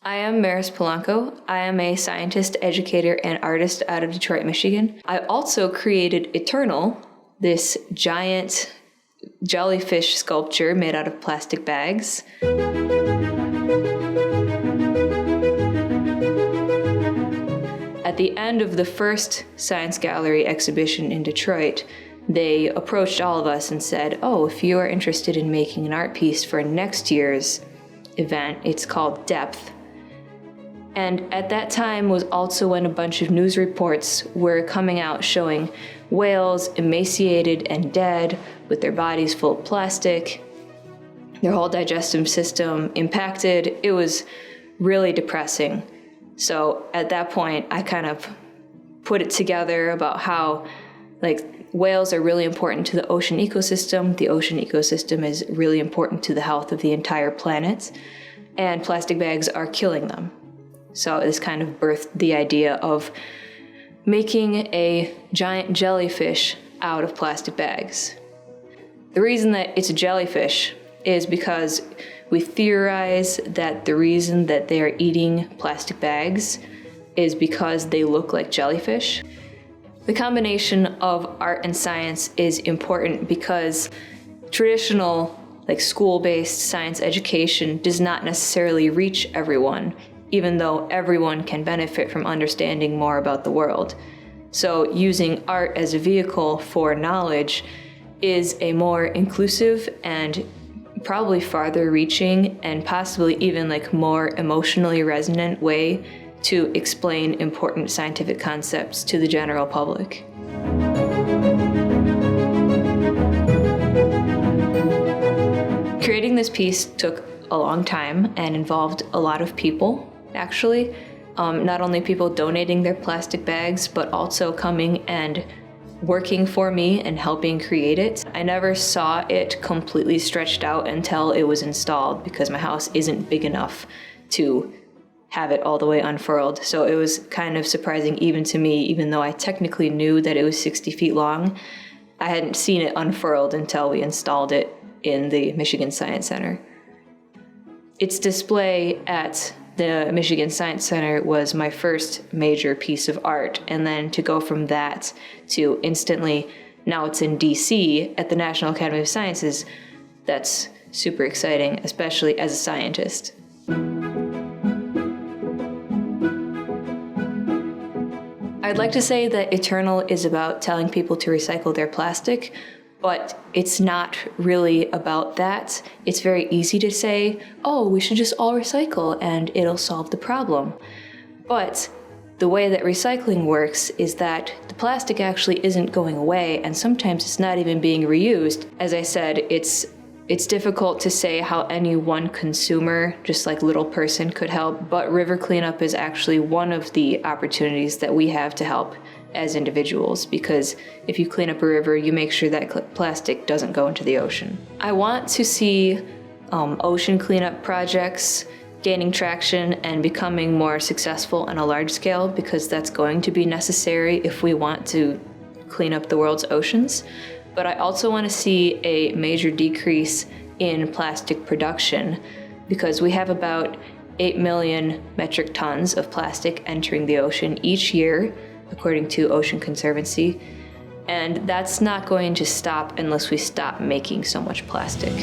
I am Maris Polanco. I am a scientist, educator, and artist out of Detroit, Michigan. I also created Eternal, this giant jellyfish sculpture made out of plastic bags. At the end of the first Science Gallery exhibition in Detroit, they approached all of us and said, oh, if you are interested in making an art piece for next year's event, it's called Depth. And at that time was also when a bunch of news reports were coming out showing whales emaciated and dead with their bodies full of plastic, their whole digestive system impacted. It was really depressing. So at that point, I kind of put it together about how whales are really important to the ocean ecosystem. The ocean ecosystem is really important to the health of the entire planet, and plastic bags are killing them. So this kind of birthed the idea of making a giant jellyfish out of plastic bags. The reason that it's a jellyfish is because we theorize that the reason that they are eating plastic bags is because they look like jellyfish. The combination of art and science is important because traditional, school-based science education does not necessarily reach everyone, even though everyone can benefit from understanding more about the world. So using art as a vehicle for knowledge is a more inclusive and probably farther reaching and possibly even more emotionally resonant way to explain important scientific concepts to the general public. Creating this piece took a long time and involved a lot of people, actually. Not only people donating their plastic bags, but also coming and working for me and helping create it. I never saw it completely stretched out until it was installed because my house isn't big enough to have it all the way unfurled. So it was kind of surprising even to me, even though I technically knew that it was 60 feet long. I hadn't seen it unfurled until we installed it in the Michigan Science Center. Its display at the Michigan Science Center was my first major piece of art, and then to go from that to instantly, now it's in DC at the National Academy of Sciences, that's super exciting, especially as a scientist. I'd like to say that Eternal is about telling people to recycle their plastic, but it's not really about that. It's very easy to say, oh, we should just all recycle and it'll solve the problem. But the way that recycling works is that the plastic actually isn't going away, and sometimes it's not even being reused. As I said, it's difficult to say how any one consumer, just little person, could help, but river cleanup is actually one of the opportunities that we have to help as individuals, because if you clean up a river, you make sure that plastic doesn't go into the ocean. I want to see ocean cleanup projects gaining traction and becoming more successful on a large scale, because that's going to be necessary if we want to clean up the world's oceans. But I also want to see a major decrease in plastic production, because we have about 8 million metric tons of plastic entering the ocean each year, according to Ocean Conservancy, and that's not going to stop unless we stop making so much plastic.